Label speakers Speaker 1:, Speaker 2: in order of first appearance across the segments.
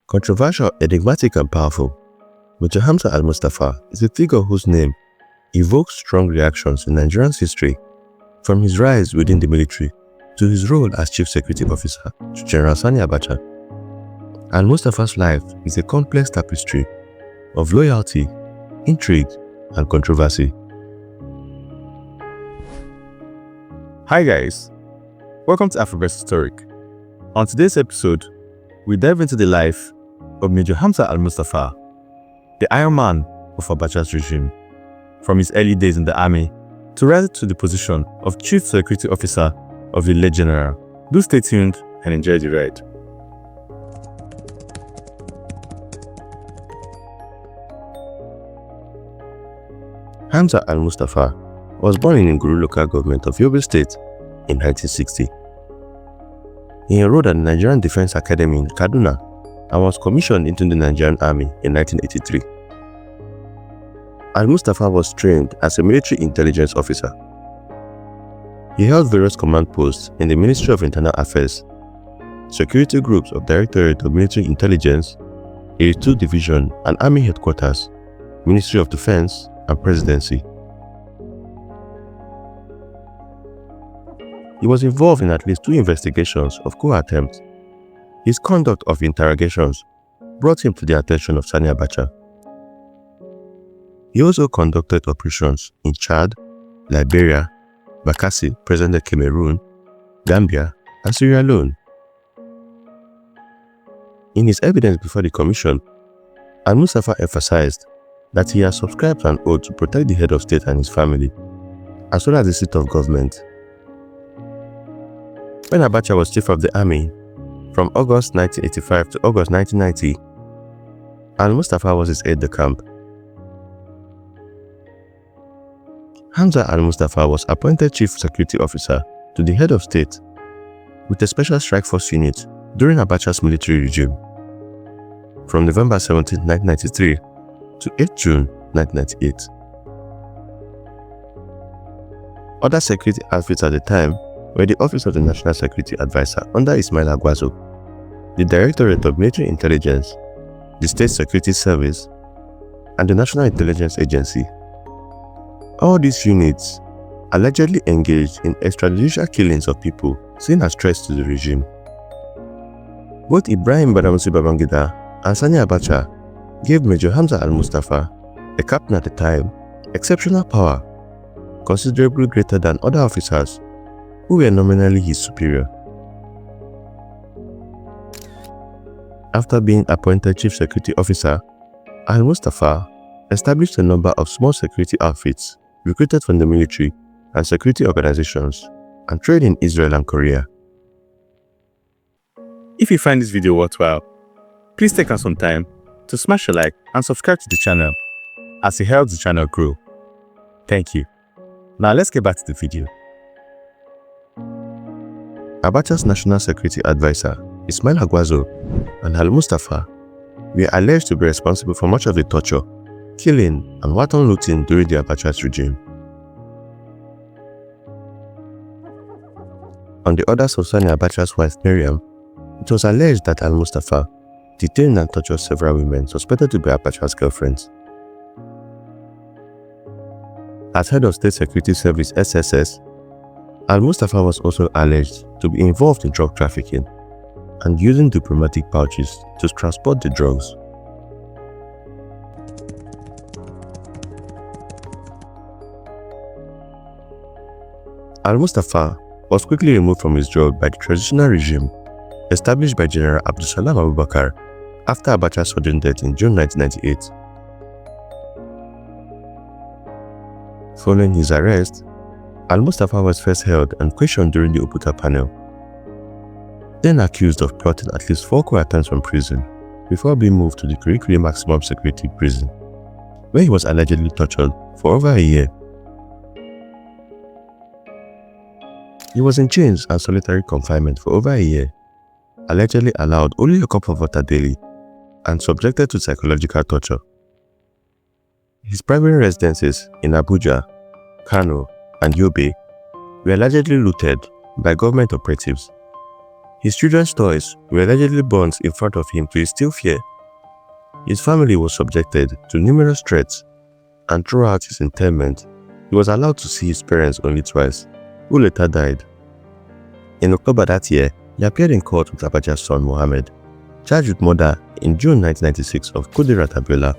Speaker 1: Controversial, enigmatic and powerful, Major Hamza Al-Mustapha is a figure whose name evokes strong reactions in Nigerian's history, from his rise within the military to his role as Chief Security Officer to General Sani Abacha. Al-Mustafa's life is a complex tapestry of loyalty, intrigue, and controversy. Hi guys, welcome to Afriverse Historic. On today's episode, we dive into the life of Major Hamza Al-Mustapha, the Iron Man of Abacha's regime, from his early days in the army to rise to the position of Chief Security Officer of the late General. Do stay tuned and enjoy the ride. Hamza Al-Mustapha was born in Nguru local government of Yobe State in 1960. He enrolled at the Nigerian Defense Academy in Kaduna and was commissioned into the Nigerian Army in 1983. Al-Mustapha was trained as a military intelligence officer. He held various command posts in the Ministry of Internal Affairs, security groups of Directorate of Military Intelligence, 82 Division and Army Headquarters, Ministry of Defense, and Presidency. He was involved in at least 2 investigations of coup attempts. His conduct of interrogations brought him to the attention of Sani Abacha. He also conducted operations in Chad, Liberia, Bakassi, present-day Cameroon, Gambia, and Sierra Leone. In his evidence before the commission, Al-Mustapha emphasized that he has subscribed to an oath to protect the head of state and his family, as well as the seat of government. When Abacha was chief of the army, from August 1985 to August 1990, Al-Mustapha was his aide-de-camp. Hamza Al-Mustapha was appointed Chief Security Officer to the head of state with a special strike force unit during Abacha's military regime, from November 17, 1993 to 8 June 1998. Other security outfits at the time were the Office of the National Security Advisor under Ismail Agwazo, the Directorate of Military Intelligence, the State Security Service, and the National Intelligence Agency. All these units allegedly engaged in extrajudicial killings of people seen as threats to the regime. Both Ibrahim Badamasi Babangida and Sani Abacha gave Major Hamza Al-Mustapha, a captain at the time, exceptional power, considerably greater than other officers who were nominally his superior. After being appointed Chief Security Officer, Al-Mustapha established a number of small security outfits recruited from the military and security organizations and trained in Israel and Korea. If you find this video worthwhile, please take us some time to smash a like and subscribe to the channel as it helps the channel grow. Thank you. Now let's get back to the video. Abacha's National Security Advisor, Ismail Agwazo, and Al-Mustapha were alleged to be responsible for much of the torture, killing, and weapon looting during the Abacha's regime. On the orders of Sani Abacha's wife Miriam, it was alleged that Al-Mustapha detained and tortured several women suspected to be Abacha's girlfriends. As head of State Security Service SSS, Al-Mustapha was also alleged to be involved in drug trafficking and using diplomatic pouches to transport the drugs. Al-Mustapha was quickly removed from his job by the transitional regime established by General Abdulsalam after Abacha's sudden death in June 1998. Following his arrest, Al-Mustapha was first held and questioned during the Oputa panel, then accused of plotting at least 4 coup attempts from prison before being moved to the Kirikiri Maximum Security Prison, where he was allegedly tortured for over a year. He was in chains and solitary confinement for over a year, allegedly allowed only a cup of water daily, and subjected to psychological torture. His private residences in Abuja, Kano, and Yobe were allegedly looted by government operatives, His children's toys were allegedly burnt in front of him to instill fear. His family was subjected to numerous threats, and throughout his interment, he was allowed to see his parents only twice, who later died. In October that year, he appeared in court with Abacha's son Mohammed, charged with murder in June 1996 of Kudirat Abiola,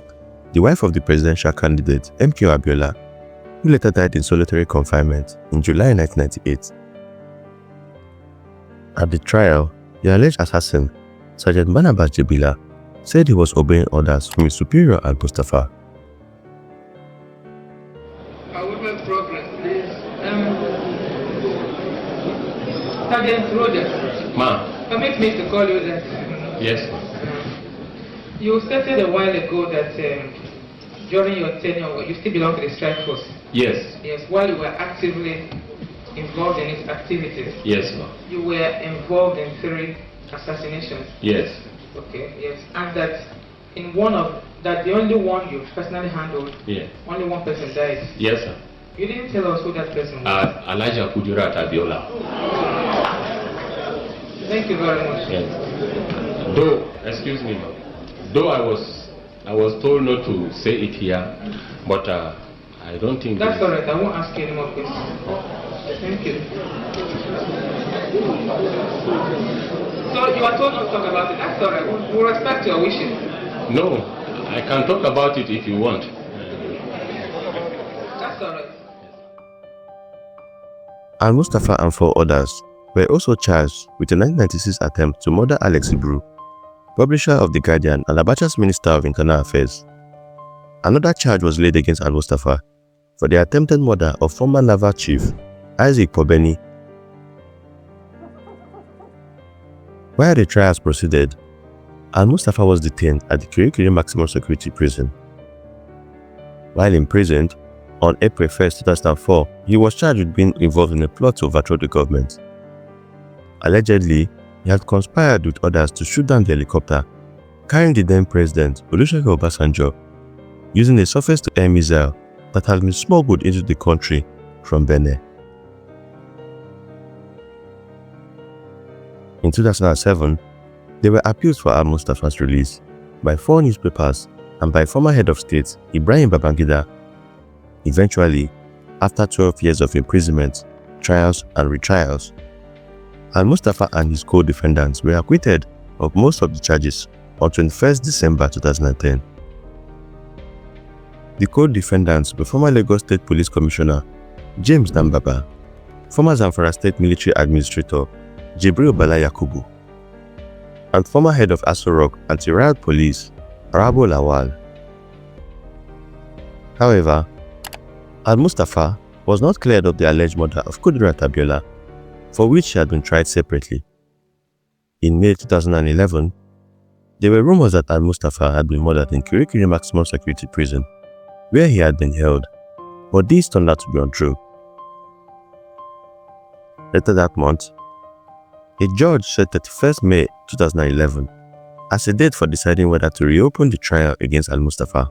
Speaker 1: the wife of the presidential candidate MK Abiola, who later died in solitary confinement in July 1998. At the trial, the alleged assassin, Sergeant Barnabas Jebila, said he was obeying orders from his superior Al-Mustapha.
Speaker 2: However, progress, please. Sergeant Roger.
Speaker 3: Ma'am.
Speaker 2: Permit me to call you that.
Speaker 3: Yes.
Speaker 2: You stated a while ago that during your tenure, you still belong to the strike force.
Speaker 3: Yes.
Speaker 2: Yes, while you were actively involved in its activities.
Speaker 3: Yes, ma'am.
Speaker 2: You were involved in 3 assassinations.
Speaker 3: Yes.
Speaker 2: Okay, yes. And that in one of that, the only one you personally handled, only one person died.
Speaker 3: Yes, sir.
Speaker 2: You didn't tell us who that person was.
Speaker 3: Elijah Kudirat Abiola.
Speaker 2: Thank you very much.
Speaker 3: Yes. Though, excuse me, ma'am. Though I was told not to say it here, but I don't think
Speaker 2: that's all right. I won't ask you any more questions. Thank you. So you are told not to talk about it. That's all right. We'll respect your wishes.
Speaker 3: No, I can talk about it if you want.
Speaker 2: That's all right.
Speaker 1: Al-Mustapha and 4 others were also charged with a 1996 attempt to murder Alex Ibru, publisher of The Guardian and Abacha's Minister of Internal Affairs. Another charge was laid against Al-Mustapha for the attempted murder of former Naval Chief Isaac Pobeni. While the trials proceeded, Al-Mustapha was detained at the Kirikiri Maximum Security Prison. While imprisoned, on April 1, 2004, he was charged with being involved in a plot to overthrow the government. Allegedly, he had conspired with others to shoot down the helicopter carrying the then President Olusegun Obasanjo, using a surface-to-air missile that had been smuggled into the country from Benin. In 2007, there were appeals for Al-Mustapha's release by 4 newspapers and by former head of state Ibrahim Babangida. Eventually, after 12 years of imprisonment, trials and retrials, Al-Mustapha and his co-defendants were acquitted of most of the charges on 21 December 2010. The co-defendants were former Lagos State Police Commissioner James Dambaba, former Zamfara State Military Administrator Jibril Bala Yakubu, and former head of Aso Rock Anti-Riot Police Arabo Lawal. However, Al-Mustapha was not cleared of the alleged murder of Kudirat Abiola, for which he had been tried separately. In May 2011, there were rumors that Al-Mustapha had been murdered in Kirikiri Maximum Security Prison, where he had been held, but these turned out to be untrue. Later that month, a judge set 31 May 2011 as a date for deciding whether to reopen the trial against Al-Mustapha.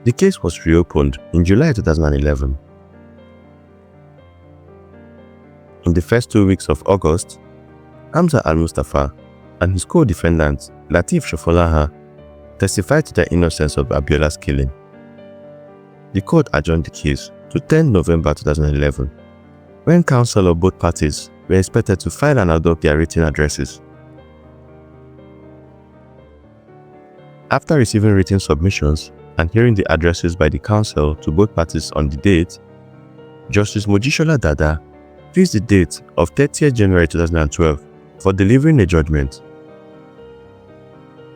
Speaker 1: The case was reopened in July 2011. In the first 2 weeks of August, Hamza Al-Mustapha and his co-defendant Lateef Shofolaha testified to the innocence of Abiola's killing. The court adjourned the case to 10 November 2011, when counsel of both parties were expected to file and adopt their written addresses. After receiving written submissions and hearing the addresses by the counsel to both parties on the date, Justice Mojisola Dada fixed the date of 30th January 2012 for delivering a judgment.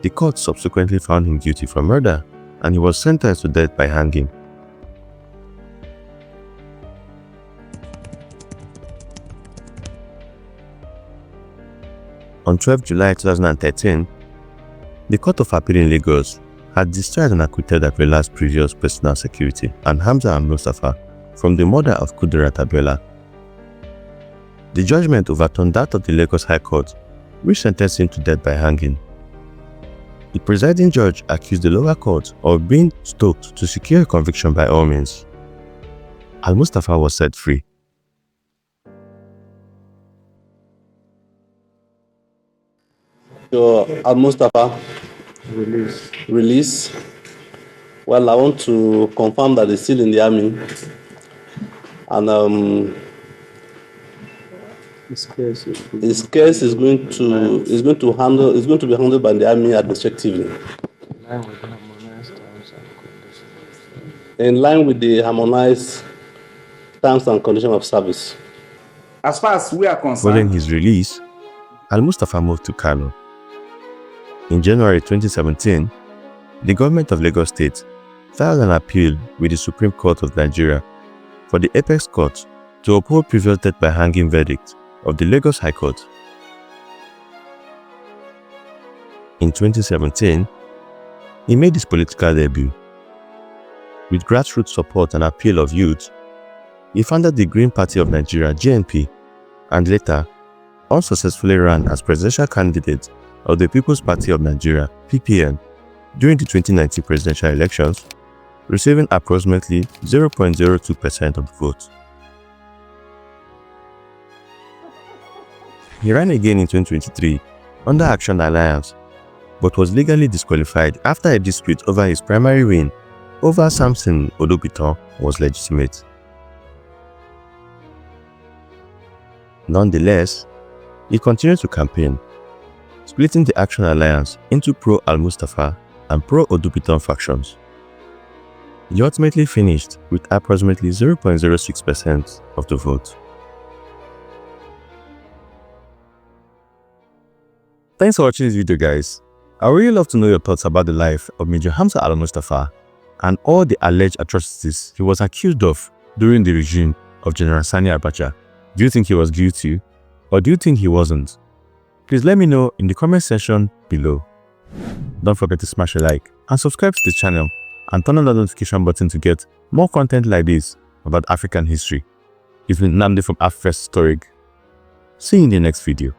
Speaker 1: The court subsequently found him guilty for murder, and he was sentenced to death by hanging. On 12 July 2013, the Court of Appeal in Lagos had discharged and acquitted Abiola's previous personal security and Hamza Al-Mustapha from the murder of Kudirat Abiola. The judgment overturned that of the Lagos High Court, which sentenced him to death by hanging. The presiding judge accused the lower court of being stoked to secure a conviction by all means. Al-Mustapha was set free.
Speaker 4: Al-Mustapha release. Well, I want to confirm that he's still in the army, and his case is going to be handled by the army administratively, in line with the harmonized terms and conditions of service.
Speaker 5: As far as we are concerned,
Speaker 1: following his release, Al-Mustapha moved to Kano. In January 2017, the government of Lagos State filed an appeal with the Supreme Court of Nigeria for the Apex Court to uphold previous death by hanging verdict of the Lagos High Court. In 2017, he made his political debut. With grassroots support and appeal of youth, he founded the Green Party of Nigeria (GNP) and later unsuccessfully ran as presidential candidate of the People's Party of Nigeria (PPN) during the 2019 presidential elections, receiving approximately 0.02% of the vote. He ran again in 2023 under Action Alliance, but was legally disqualified after a dispute over his primary win over Samson Odubiton was legitimate. Nonetheless, he continued to campaign, splitting the Action Alliance into pro-Al-Mustapha and pro-Odubiton factions. He ultimately finished with approximately 0.06% of the vote. Thanks for watching this video, guys. I would really love to know your thoughts about the life of Major Hamza Al-Mustapha and all the alleged atrocities he was accused of during the regime of General Sani Abacha. Do you think he was guilty, or do you think he wasn't? Please let me know in the comment section below. Don't forget to smash a like and subscribe to the channel and turn on the notification button to get more content like this about African history. It's been Namdi from Afriverse. See you in the next video.